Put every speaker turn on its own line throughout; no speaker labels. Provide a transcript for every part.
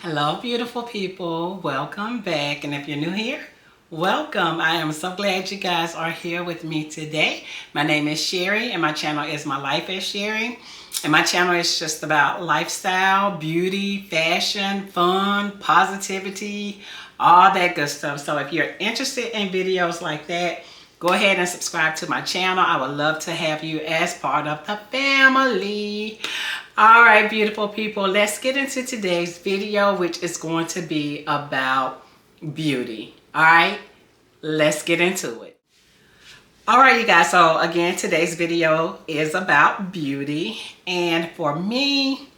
Hello, beautiful people. Welcome back. And if you're new here, welcome. I am so glad you guys are here with me today. My name is Sherry and my channel is My Life as Sherry. And my channel is just about lifestyle, beauty, fashion, fun, positivity, all that good stuff. So if you're interested in videos like that, go ahead and subscribe to my channel. I would love to have you as part of the family. All right, beautiful people, let's get into today's video, which is going to be about beauty. All right, let's get into it. All right, you guys, so again, today's video is about beauty. And for me,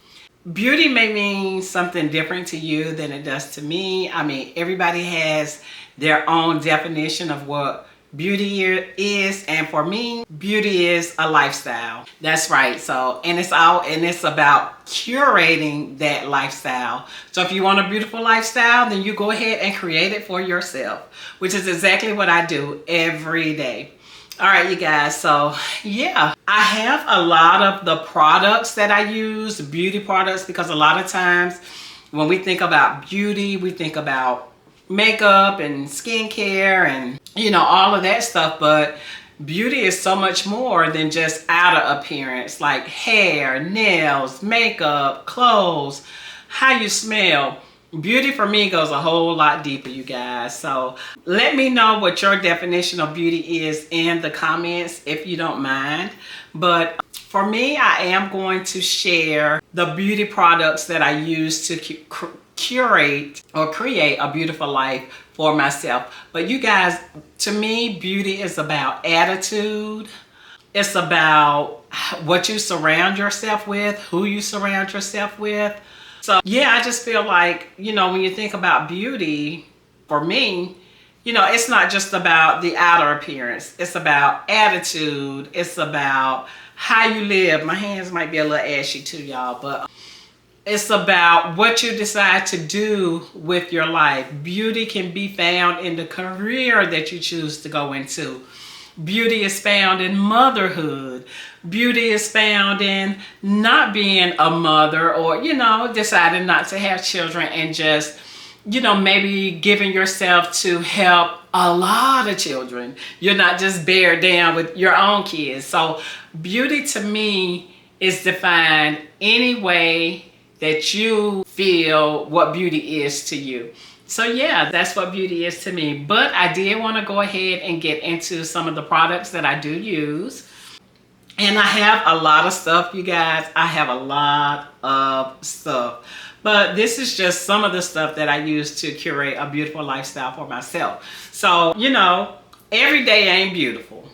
beauty may mean something different to you than it does to me. I mean, everybody has their own definition of what beauty is, and for me, beauty is a lifestyle. That's right. So it's about curating that lifestyle. So if you want a beautiful lifestyle, then you go ahead and create it for yourself, which is exactly what I do every day. All right, you guys, so yeah, I have a lot of the products that I use, beauty products, because a lot of times when we think about beauty, we think about makeup and skincare and all of that stuff, but beauty is so much more than just outer appearance, like hair, nails, makeup, clothes, how you smell. Beauty for me goes a whole lot deeper, you guys. So let me know what your definition of beauty is in the comments if you don't mind. But for me, I am going to share the beauty products that I use to curate or create a beautiful life for myself. But you guys, to me, beauty is about attitude. It's about what you surround yourself with, who you surround yourself with. So yeah, I just feel like, when you think about beauty, for me, it's not just about the outer appearance. It's about attitude. It's about how you live. My hands might be a little ashy too, y'all, but it's about what you decide to do with your life. Beauty can be found in the career that you choose to go into. Beauty is found in motherhood. Beauty is found in not being a mother, or, deciding not to have children and just, maybe giving yourself to help a lot of children. You're not just bear down with your own kids. So beauty to me is defined any way that you feel what beauty is to you. So yeah, that's what beauty is to me. But I did want to go ahead and get into some of the products that I do use. And I have a lot of stuff, you guys. I have a lot of stuff. But this is just some of the stuff that I use to curate a beautiful lifestyle for myself. So, every day ain't beautiful.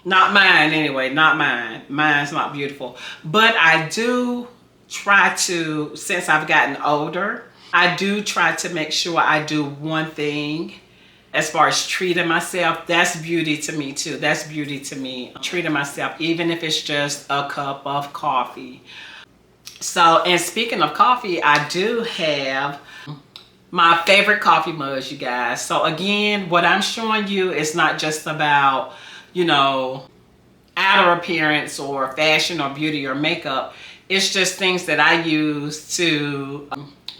Not mine anyway, not mine. Mine's not beautiful. But I do try to, since I've gotten older, I do try to make sure I do one thing as far as treating myself. That's beauty to me too. That's beauty to me, treating myself, even if it's just a cup of coffee. So, and speaking of coffee, I do have my favorite coffee mugs, you guys. So again, what I'm showing you is not just about, outer appearance or fashion or beauty or makeup. It's just things that I use to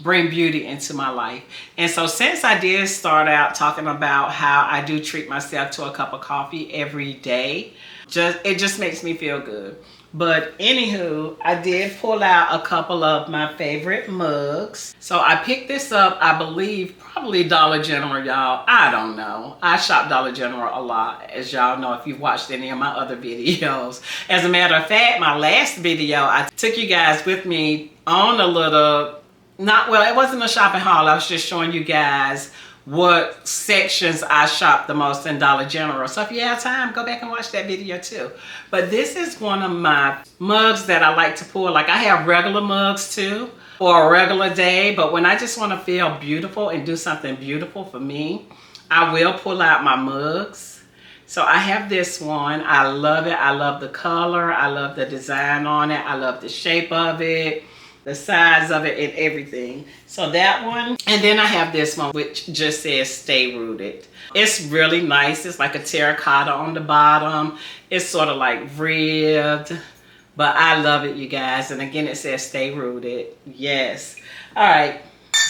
bring beauty into my life. And so since I did start out talking about how I do treat myself to a cup of coffee every day, it just makes me feel good. But anywho, I did pull out a couple of my favorite mugs. So I picked this up, I believe, probably Dollar General, y'all. I don't know. I shop Dollar General a lot, as y'all know if you've watched any of my other videos. As a matter of fact, my last video, I took you guys with me on a little, it wasn't a shopping haul. I was just showing you guys what sections I shop the most in Dollar General. So if you have time, go back and watch that video too. But this is one of my mugs that I like to pull. Like, I have regular mugs too for a regular day, but when I just want to feel beautiful and do something beautiful for me, I will pull out my mugs. So I have this one. I love it. I love the color. I love the design on it. I love the shape of it, the size of it, and everything. So that one. And then I have this one, which just says Stay Rooted. It's really nice. It's like a terracotta on the bottom. It's sort of like ribbed, but I love it, you guys. And again, it says Stay Rooted. Yes. All right.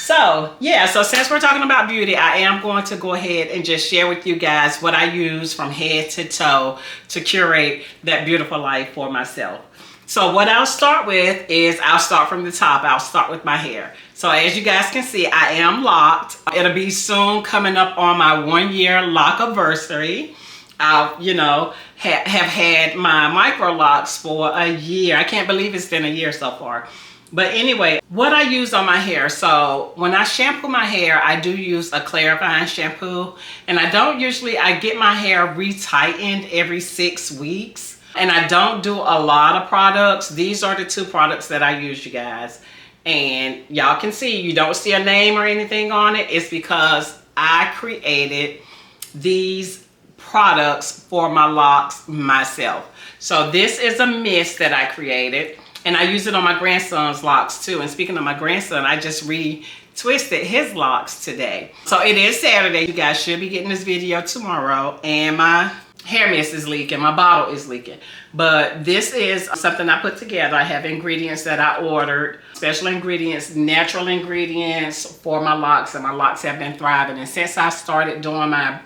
So yeah, so since we're talking about beauty, I am going to go ahead and just share with you guys what I use from head to toe to curate that beautiful life for myself. So what I'll start with is I'll start from the top. I'll start with my hair. So as you guys can see, I am locked. It'll be soon coming up on my 1-year lock anniversary. I, have had my micro locks for a year. I can't believe it's been a year so far. But anyway, what I use on my hair. So when I shampoo my hair, I do use a clarifying shampoo. And I get my hair retightened every 6 weeks. And I don't do a lot of products. These are the 2 products that I use, you guys. And y'all can see, you don't see a name or anything on it. It's because I created these products for my locks myself. So this is a mist that I created. And I use it on my grandson's locks too. And speaking of my grandson, I just retwisted his locks today. So it is Saturday. You guys should be getting this video tomorrow. And my hair mist is leaking, my bottle is leaking. But this is something I put together. I have ingredients that I ordered, special ingredients, natural ingredients for my locks, and my locks have been thriving. And since I started doing my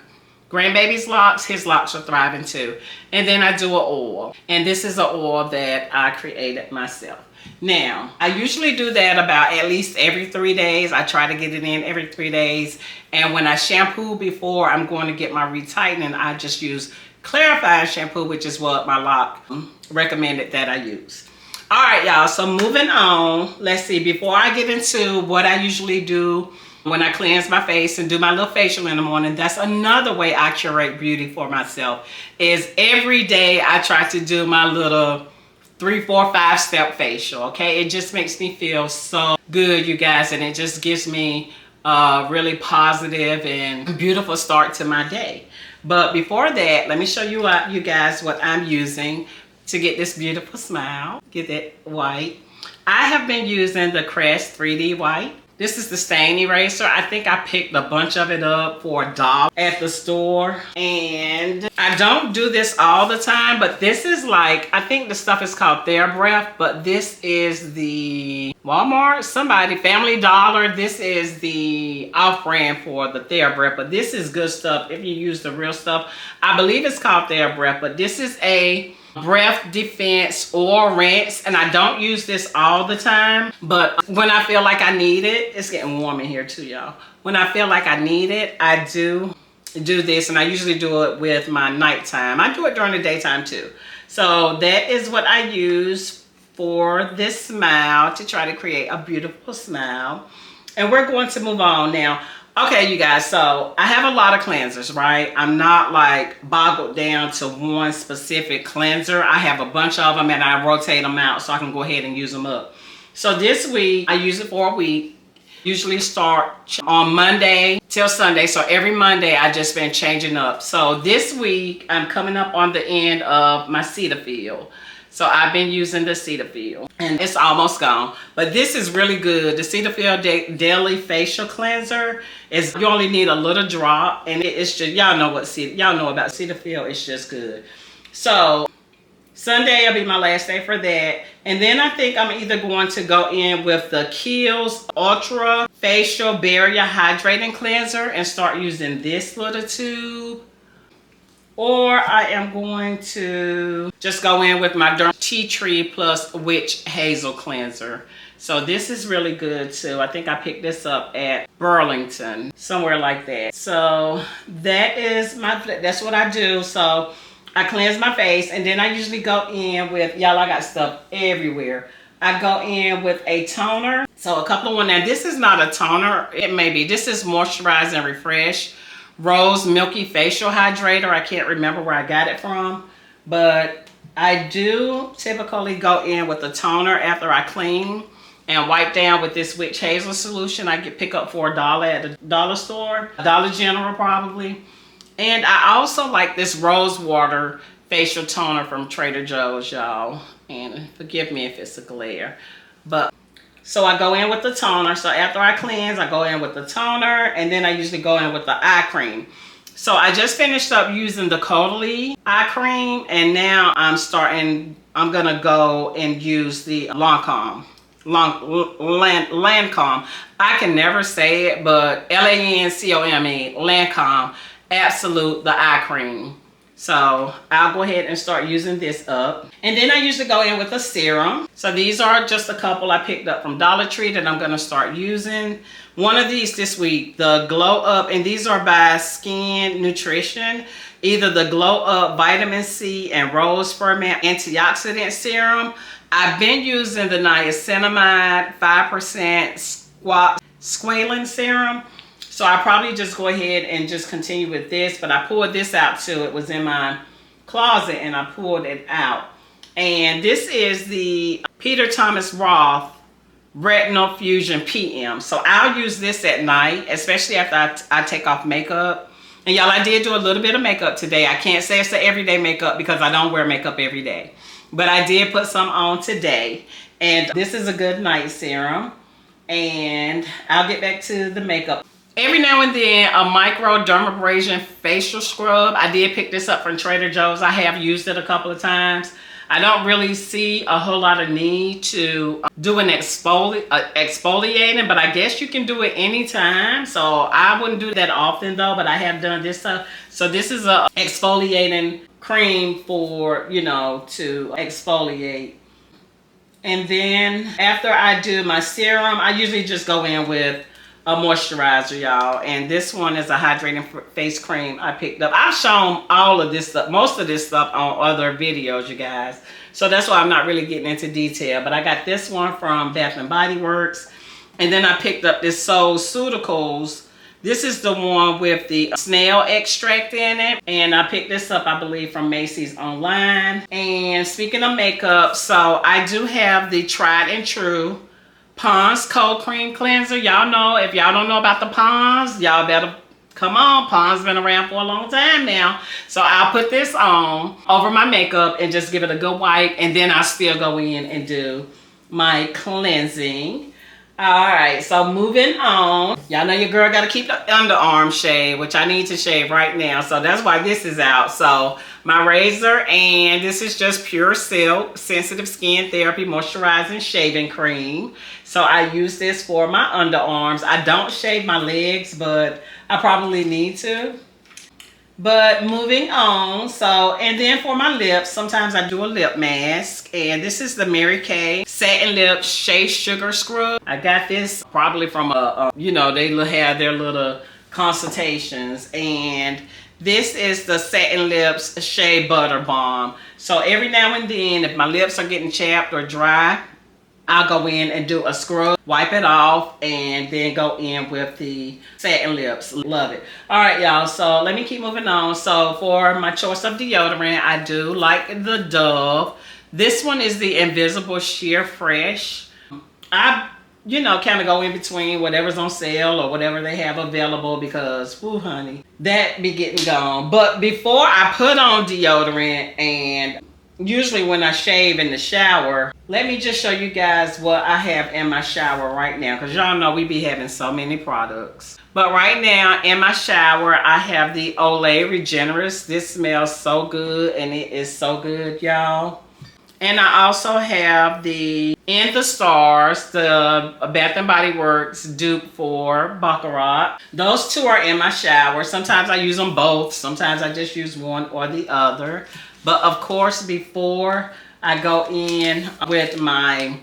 grandbaby's locks, his locks are thriving too. And then I do an oil, and this is an oil that I created myself. Now, I usually do that about at least every 3 days. I try to get it in every 3 days. And when I shampoo before I'm going to get my retightening, I just use clarifying shampoo, which is what my lock recommended that I use. All right, y'all, so moving on. Let's see, before I get into what I usually do when I cleanse my face and do my little facial in the morning, that's another way I curate beauty for myself, is every day I try to do my little 3, 4, 5 step facial. Okay, it just makes me feel so good, you guys, and it just gives me a really positive and beautiful start to my day. But before that, let me show you guys what I'm using to get this beautiful smile. Get that white. I have been using the Crest 3D white. This is the stain eraser. I think I picked a bunch of it up for $1 at the store. And I don't do this all the time, but this is like, I think the stuff is called TheraBreath, but this is the Walmart, Family Dollar. This is the off-brand for the TheraBreath, but this is good stuff if you use the real stuff. I believe it's called TheraBreath, but this is a breath defense or rinse, and I don't use this all the time, but when I feel like I need it, it's getting warm in here too, y'all. When I feel like I need it, I do this, and I usually do it with my nighttime. I do it during the daytime too. So that is what I use for this smile, to try to create a beautiful smile. And we're going to move on now. Okay, you guys, so I have a lot of cleansers, right? I'm not like boggled down to one specific cleanser. I have a bunch of them, and I rotate them out so I can go ahead and use them up. So this week, I use it for a week. Usually start on Monday till Sunday. So every Monday, I just been changing up. So this week, I'm coming up on the end of my Cetaphil. So I've been using the Cetaphil, and it's almost gone. But this is really good. The Cetaphil Daily Facial Cleanser is, you only need a little drop, and it's just, y'all know about Cetaphil. It's just good. So Sunday will be my last day for that. And then I think I'm either going to go in with the Kiehl's Ultra Facial Barrier Hydrating Cleanser and start using this little tube. Or I am going to just go in with my Tea Tree Plus Witch Hazel Cleanser. So this is really good too. I think I picked this up at Burlington, somewhere like that. So that's what I do. So I cleanse my face, and then I usually go in with, y'all, I got stuff everywhere. I go in with a toner. So a couple of ones. Now this is not a toner. It may be. This is Moisturize and Refresh Rose Milky Facial Hydrator. I can't remember where I got it from, but I do typically go in with a toner after I clean and wipe down with this Witch Hazel solution. I pick up for $1 at the dollar store, Dollar General probably. And I also like this Rose Water facial toner from Trader Joe's, y'all. And forgive me if it's a glare, but so I go in with the toner. So after I cleanse, I go in with the toner, and then I usually go in with the eye cream. So I just finished up using the Caudalie eye cream, and now I'm gonna go and use the Lancome Lancome. I can never say it, but Lancome, Lancome, Absolute, the eye cream. So I'll go ahead and start using this up. And then I usually go in with a serum. So these are just a couple I picked up from Dollar Tree that I'm going to start using. One of these this week, the Glow Up, and these are by Skin Nutrition. Either the Glow Up Vitamin C and Rose Ferment Antioxidant Serum. I've been using the Niacinamide 5% Squalane Serum. So I'll probably just go ahead and just continue with this. But I pulled this out too. It was in my closet and I pulled it out. And this is the Peter Thomas Roth Retinol Fusion PM. So I'll use this at night, especially after I take off makeup. And y'all, I did do a little bit of makeup today. I can't say it's the everyday makeup because I don't wear makeup every day. But I did put some on today. And this is a good night serum. And I'll get back to the makeup. Every now and then, a microdermabrasion facial scrub. I did pick this up from Trader Joe's. I have used it a couple of times. I don't really see a whole lot of need to do an exfoliating, but I guess you can do it anytime. So I wouldn't do that often though, but I have done this stuff. So this is a exfoliating cream for, you know, to exfoliate. And then after I do my serum, I usually just go in with a moisturizer, y'all, and this one is a hydrating face cream I picked up. I've shown all of this stuff, most of this stuff on other videos, you guys, so that's why I'm not really getting into detail. But I got this one from Bath and Body Works, and then I picked up this SoulCeuticals. This is the one with the snail extract in it, and I picked this up, I believe, from Macy's online. And speaking of makeup, so I do have the tried and true Pond's Cold Cream Cleanser. Y'all know, if y'all don't know about the Pond's, y'all better come on. Pond's been around for a long time now. So I'll put this on over my makeup and just give it a good wipe. And then I'll still go in and do my cleansing. Alright, so moving on. Y'all know your girl got to keep the underarm shaved, which I need to shave right now. So that's why this is out. So my razor, and this is just Pure Silk Sensitive Skin Therapy Moisturizing Shaving Cream. So I use this for my underarms. I don't shave my legs, but I probably need to. But moving on, so, and then for my lips, sometimes I do a lip mask. And this is the Mary Kay Satin Lips Shea Sugar Scrub. I got this probably from you know, they have their little consultations. And this is the Satin Lips Shea Butter Balm. So every now and then, if my lips are getting chapped or dry, I'll go in and do a scrub, wipe it off, and then go in with the satin lips. Love it. All right, y'all, so let me keep moving on. So for my choice of deodorant, I do like the Dove. This one is the Invisible Sheer Fresh. I, you know, kind of go in between whatever's on sale or whatever they have available because, whoo, honey, that be getting gone. But before I put on deodorant, and usually when I shave in the shower, let me just show you guys what I have in my shower right now, because y'all know we be having so many products. But right now in my shower, I have the Olay Regenerist. This smells so good, and it is so good, y'all. And I also have the In the Stars, the Bath and Body Works dupe for Baccarat. Those two are in my shower. Sometimes I use them both. Sometimes I just use one or the other. But of course, before I go in with my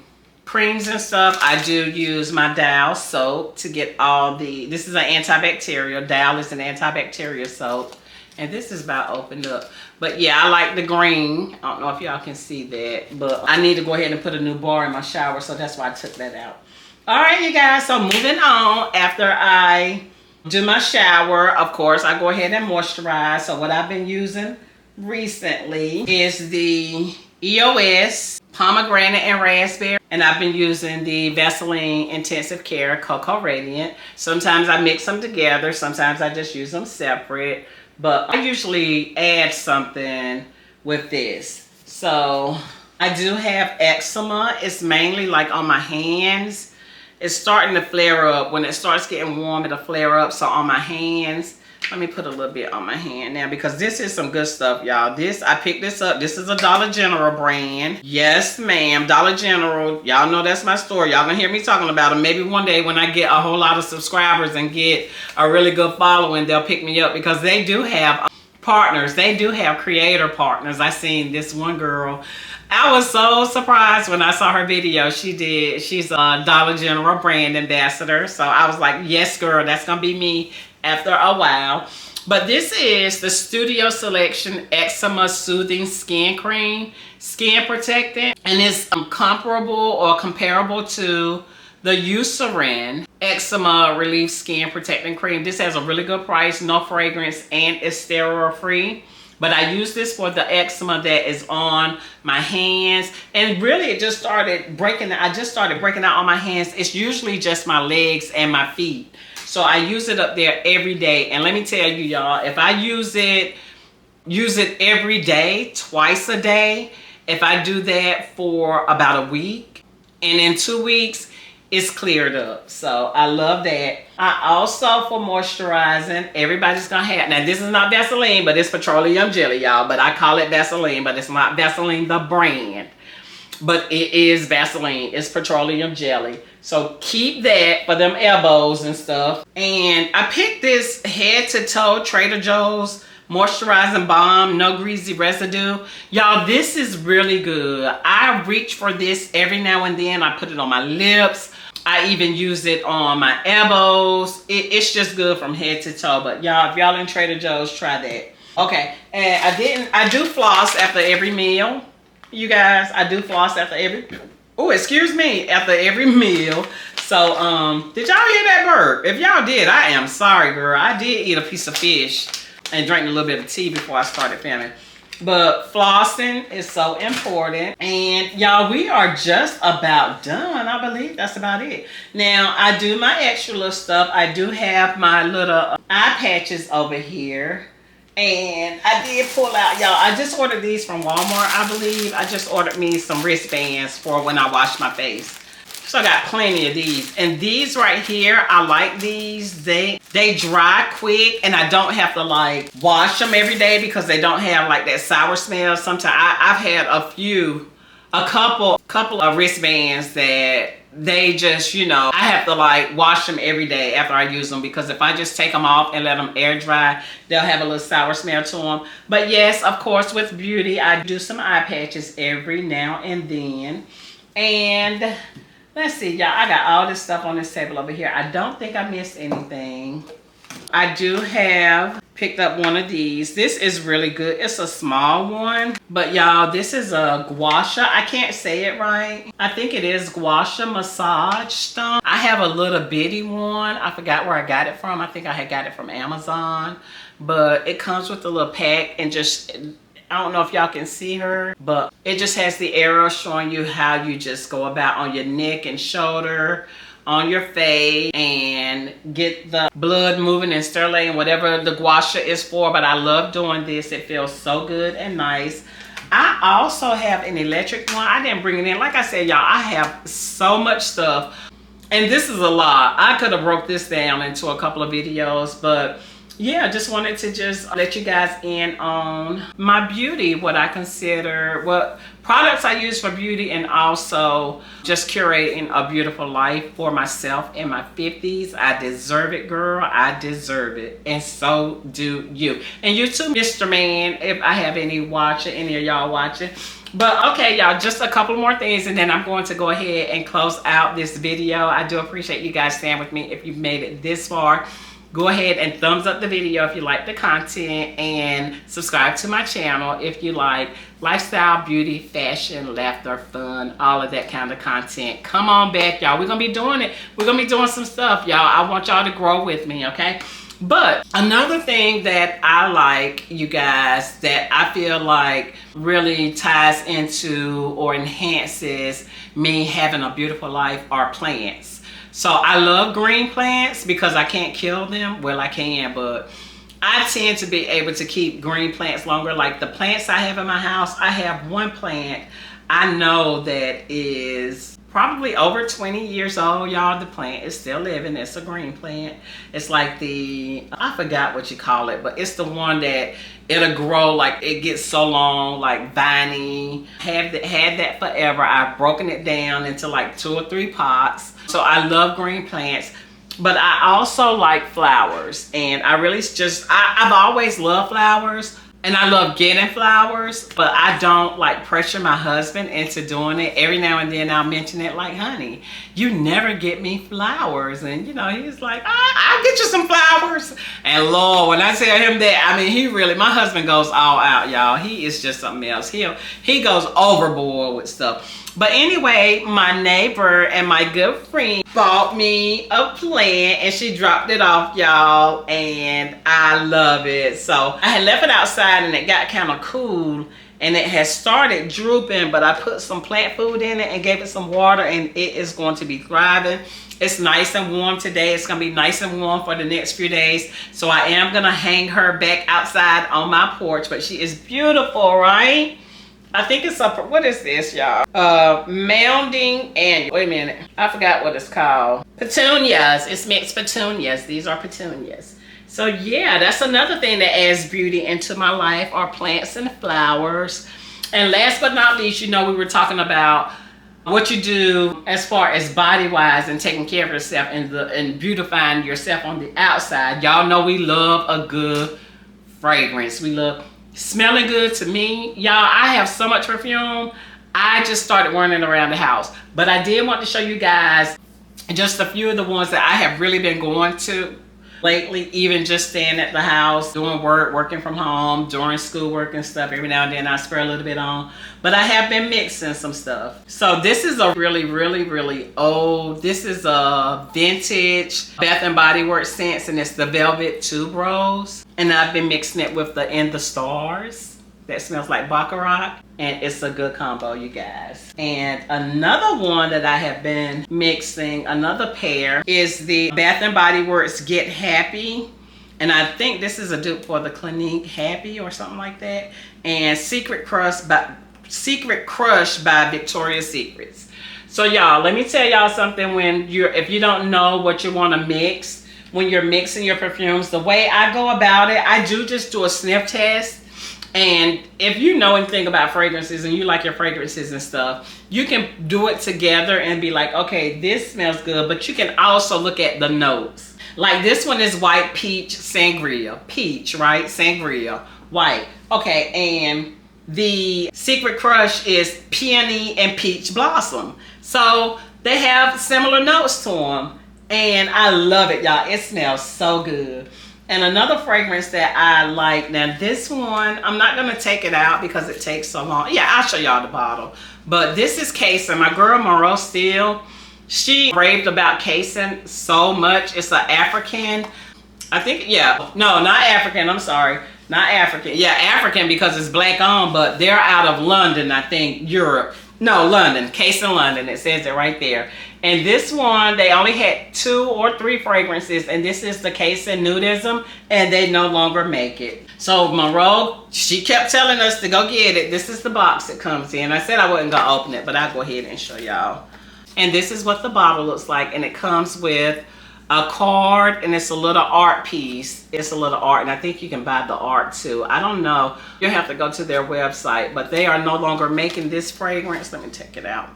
creams and stuff, I do use my Dial soap to get all the, this is an antibacterial. Dial is an antibacterial soap. And this is about opened up. But yeah, I like the green. I don't know if y'all can see that. But I need to go ahead and put a new bar in my shower. So that's why I took that out. All right, you guys. So moving on. After I do my shower, of course, I go ahead and moisturize. So what I've been using recently is the EOS Pomegranate and Raspberry. And I've been using the Vaseline Intensive Care Cocoa Radiant. Sometimes I mix them together. Sometimes I just use them separate. But I usually add something with this. So I do have eczema. It's mainly like on my hands. It's starting to flare up. When it starts getting warm, it'll flare up. So on my hands, Let me put a little bit on my hand now because this is some good stuff, y'all. I picked this up. This is a Dollar General brand. Yes, ma'am. Dollar General. Y'all know that's my store. Y'all gonna hear me talking about them. Maybe one day when I get a whole lot of subscribers and get a really good following, they'll pick me up because they do have partners. They do have creator partners. I seen this one girl. I was so surprised when I saw her video. She's a Dollar General brand ambassador. So I was like, yes, girl, that's gonna be me after a while. But this is the Studio Selection Eczema Soothing Skin Cream, skin protectant, and it's comparable or comparable to the Eucerin Eczema Relief Skin Protecting Cream. This has a really good price, no fragrance, and it's steroid free. But I use this for the eczema that is on my hands. And really it just started breaking. I just started breaking out on my hands. It's usually just my legs and my feet. So I use it up there every day. And let me tell you, y'all, if I use it every day, twice a day, if I do that for about a week, and in 2 weeks, it's cleared up. So I love that. I also, for moisturizing, everybody's gonna have, now this is not Vaseline, but it's petroleum jelly, y'all. But I call it Vaseline, but it's not Vaseline the brand. But it is Vaseline. It's petroleum jelly. So keep that for them elbows and stuff. And I picked this head to toe Trader Joe's moisturizing balm, no greasy residue. Y'all, this is really good. I reach for this every now and then. I put it on my lips. I even use it on my elbows. It's just good from head to toe. But y'all, if y'all in Trader Joe's, try that. Okay, and I do floss after every meal. You guys, I do floss after every, after every meal. So, did y'all hear that burp? If y'all did, I am sorry, girl. I did eat a piece of fish and drank a little bit of tea before I started filming. But flossing is so important. And y'all, we are just about done. I believe that's about it. Now, I do my extra little stuff. I do have my little eye patches over here. And I did pull out, y'all, I just ordered these from Walmart, I believe. I just ordered me some wristbands for when I wash my face. So I got plenty of these. And these right here, I like these. They dry quick, and I don't have to like wash them every day because they don't have like that sour smell. Sometimes I've had a couple of wristbands that they just, you know, I have to like wash them every day after I use them, because if I just take them off and let them air dry, they'll have a little sour smell to them. But yes, of course, with beauty, I do some eye patches every now and then. And let's see, y'all, I got all this stuff on this table over here. I don't think I missed anything. I do have picked up one of these. This is really good. It's a small one, but y'all, this is a gua sha. I can't say it right. I think it is gua sha massage stone. I have a little bitty one. I forgot where I got it from. I think I had got it from Amazon, but it comes with a little pack, and just, I don't know if y'all can see her, but it just has the arrow showing you how you just go about on your neck and shoulder, on your face, and get the blood moving and stimulating whatever the gua sha is for. But I love doing this. It feels so good and nice. I also have an electric one. I didn't bring it in. Like I said, y'all, I have so much stuff, and this is a lot. I could have broke this down into a couple of videos, but yeah, just wanted to just let you guys in on my beauty, what I consider, what products I use for beauty, and also just curating a beautiful life for myself in my 50s. I deserve it, girl. I deserve it. And so do you. And you too, Mr. Man, if I have any of y'all watching. But okay, y'all, just a couple more things, and then I'm going to go ahead and close out this video. I do appreciate you guys staying with me. If you've made it this far, go ahead and thumbs up the video if you like the content, and subscribe to my channel if you like lifestyle, beauty, fashion, laughter, fun, all of that kind of content. Come on back, y'all. We're gonna be doing it. We're gonna be doing some stuff, y'all. I want y'all to grow with me, okay? But another thing that I like, you guys, that I feel like really ties into or enhances me having a beautiful life are plants. So I love green plants because I can't kill them. Well, I can, but I tend to be able to keep green plants longer. Like the plants I have in my house, I have one plant I know that is probably over 20 years old, y'all. The plant is still living. It's a green plant. It's like I forgot what you call it, but it's the one that it'll grow, like it gets so long, like viney. Had that forever. I've broken it down into like 2 or 3 pots. So I love green plants. But I also like flowers, and I really I've always loved flowers, and I love getting flowers, but I don't like pressure my husband into doing it. Every now and then I'll mention it like, honey, you never get me flowers. And you know, he's like, I'll get you some flowers. And Lord, when I tell him that, I mean, my husband goes all out, y'all. He is just something else. He goes overboard with stuff. But anyway, my neighbor and my good friend bought me a plant, and she dropped it off, y'all, and I love it. So I had left it outside and it got kind of cool, and it has started drooping, but I put some plant food in it and gave it some water, and it is going to be thriving. It's nice and warm today. It's going to be nice and warm for the next few days. So I am going to hang her back outside on my porch, but she is beautiful, right? I think it's what is this, y'all? Mounding and, wait a minute, I forgot what it's called. Petunias. It's mixed petunias. These are petunias. So yeah, that's another thing that adds beauty into my life, are plants and flowers. And last but not least, you know, we were talking about what you do as far as body-wise and taking care of yourself and beautifying yourself on the outside. Y'all know we love a good fragrance. We love smelling good. To me, y'all, I have so much perfume. I just started wearing it around the house. But I did want to show you guys just a few of the ones that I have really been going to lately, even just staying at the house, doing work, working from home, during schoolwork and stuff. Every now and then I spray a little bit on. But I have been mixing some stuff. So this is a really old, this is a vintage Bath & Body Works scent, and it's the Velvet Tuberose. And I've been mixing it with the In the Stars. That smells like Baccarat, and it's a good combo, you guys. And another one that I have been mixing, another pair, is the Bath & Body Works Get Happy. And I think this is a dupe for the Clinique Happy or something like that. And Secret Crush by Victoria's Secrets. So y'all, let me tell y'all something. If you don't know what you want to mix, when you're mixing your perfumes, the way I go about it, I just do a sniff test. And if you know anything about fragrances and you like your fragrances and stuff, you can do it together and be like, okay, this smells good. But you can also look at the notes. Like this one is white peach sangria. Peach, right? Sangria. White. Okay, and the Secret Crush is peony and peach blossom. So they have similar notes to them. And I love it, y'all. It smells so good. And another fragrance that I like, now this one, I'm not going to take it out because it takes so long. Yeah, I'll show y'all the bottle. But this is Cason. My girl, Monroe Steele, she raved about Cason so much. It's an African, I think, yeah. No, not African. I'm sorry. Not African. Yeah, African because it's black on, but they're out of London, I think, Europe. No, London. Cason London. It says it right there. And this one, they only had 2 or 3 fragrances, and this is the Cason Nudism, and they no longer make it. So Monroe, she kept telling us to go get it. This is the box it comes in. I said I wasn't gonna open it, but I'll go ahead and show y'all. And this is what the bottle looks like, and it comes with a card, and it's a little art piece. It's a little art, and I think you can buy the art too. I don't know. You'll have to go to their website, but they are no longer making this fragrance. Let me check it out.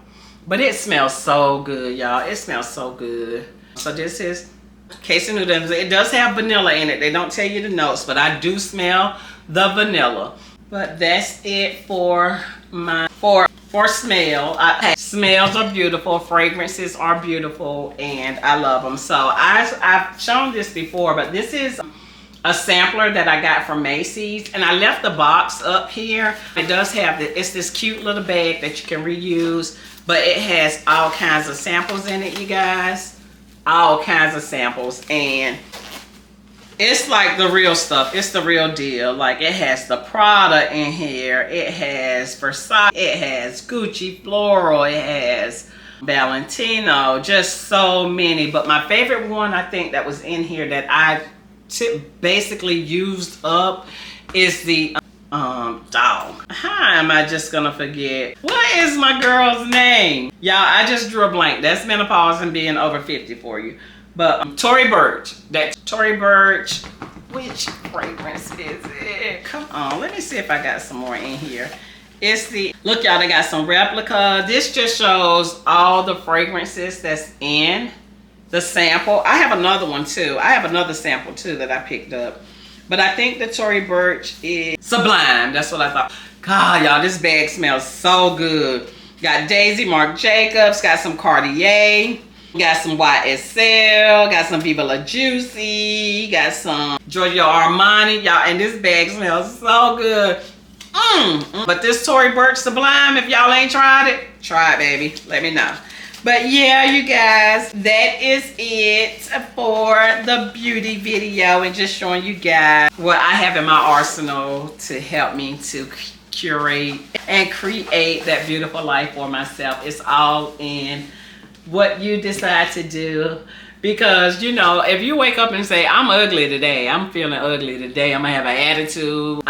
But it smells so good, y'all. It smells so good. So this is Cason Nudism. It does have vanilla in it. They don't tell you the notes, but I do smell the vanilla. But that's it for my for smell. Smells are beautiful, fragrances are beautiful, and I love them. So I've shown this before, but this is a sampler that I got from Macy's, and I left the box up here. It does have it's this cute little bag that you can reuse, but it has all kinds of samples in it, you guys. All kinds of samples, and it's like the real stuff. It's the real deal. Like, it has the Prada in here. It has Versace. It has Gucci Floral. It has Valentino. Just so many. But my favorite one, I think, that was in here that I basically used up is the Dog. How am I just gonna forget? What is my girl's name? Y'all, I just drew a blank. That's menopause and being over 50 for you. But Tory Burch. That Tory Burch. Which fragrance is it? Come on, let me see if I got some more in here. It's the, look y'all, they got some replica. This just shows all the fragrances that's in the sample. I have another one too. I have another sample too that I picked up. But I think the Tory Burch is Sublime. That's what I thought. God, y'all, this bag smells so good. Got Daisy Marc Jacobs, got some Cartier, got some YSL, got some Viva La Juicy, got some Giorgio Armani, y'all, and this bag smells so good. But this Tory Burch Sublime, if y'all ain't tried it, try it, baby. Let me know. But yeah, you guys, that is it for the beauty video and just showing you guys what I have in my arsenal to help me to curate and create that beautiful life for myself. It's all in what you decide to do. Because, you know, if you wake up and say, I'm ugly today, I'm feeling ugly today, I'm gonna have an attitude,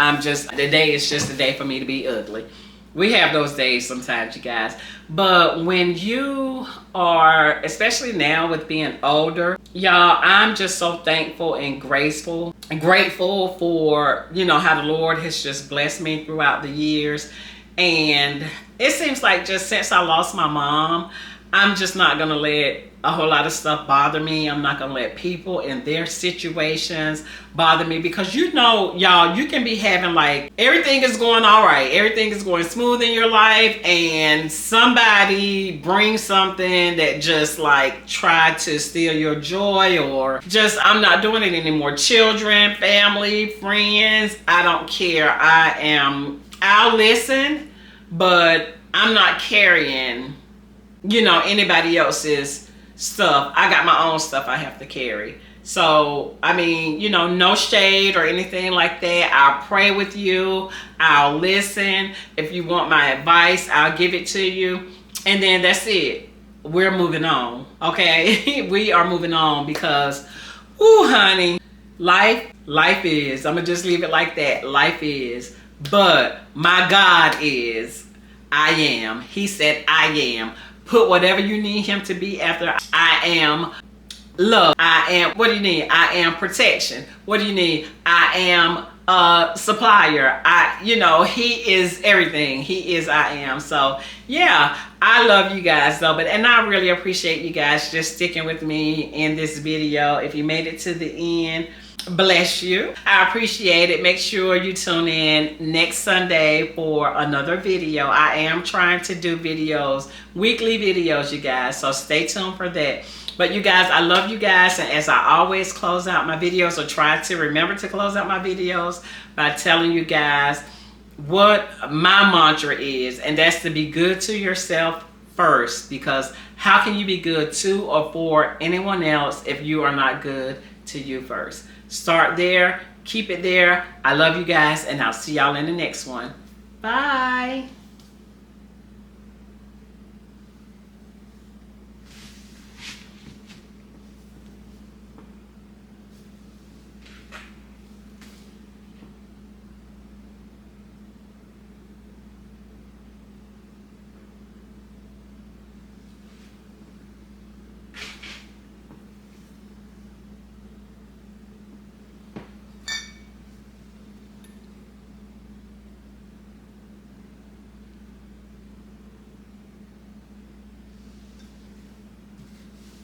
today is just a day for me to be ugly. We have those days sometimes, you guys. But when you are, especially now with being older, y'all, I'm just so thankful and grateful for, you know, how the Lord has just blessed me throughout the years. And it seems like just since I lost my mom, I'm just not gonna let a whole lot of stuff bother me. I'm not gonna let people in their situations bother me, because you know, y'all, you can be having like, everything is going all right, everything is going smooth in your life, and somebody brings something that just like try to steal your joy, or just, I'm not doing it anymore. Children, family, friends, I don't care. I'll listen, but I'm not carrying, you know, anybody else's stuff. I got my own stuff I have to carry. So, I mean, you know, no shade or anything like that. I'll pray with you. I'll listen. If you want my advice, I'll give it to you. And then that's it. We're moving on. Okay? We are moving on because, ooh, honey, life is. I'm going to just leave it like that. Life is. But my God is. I am. He said, I am. Put whatever you need him to be after. I am love. I am, what do you need? I am protection. What do you need? I am a supplier. You know, he is everything. He is I am. So yeah, I love you guys though. And I really appreciate you guys just sticking with me in this video. If you made it to the end, bless you. I appreciate it. Make sure you tune in next Sunday for another video. I am trying to do videos, weekly videos, you guys, so stay tuned for that. But you guys, I love you guys, and as I always close out my videos, or try to remember to close out my videos by telling you guys what my mantra is, and that's to be good to yourself first, because how can you be good to or for anyone else if you are not good to you first? Start there, keep it there. I love you guys, and I'll see y'all in the next one. Bye.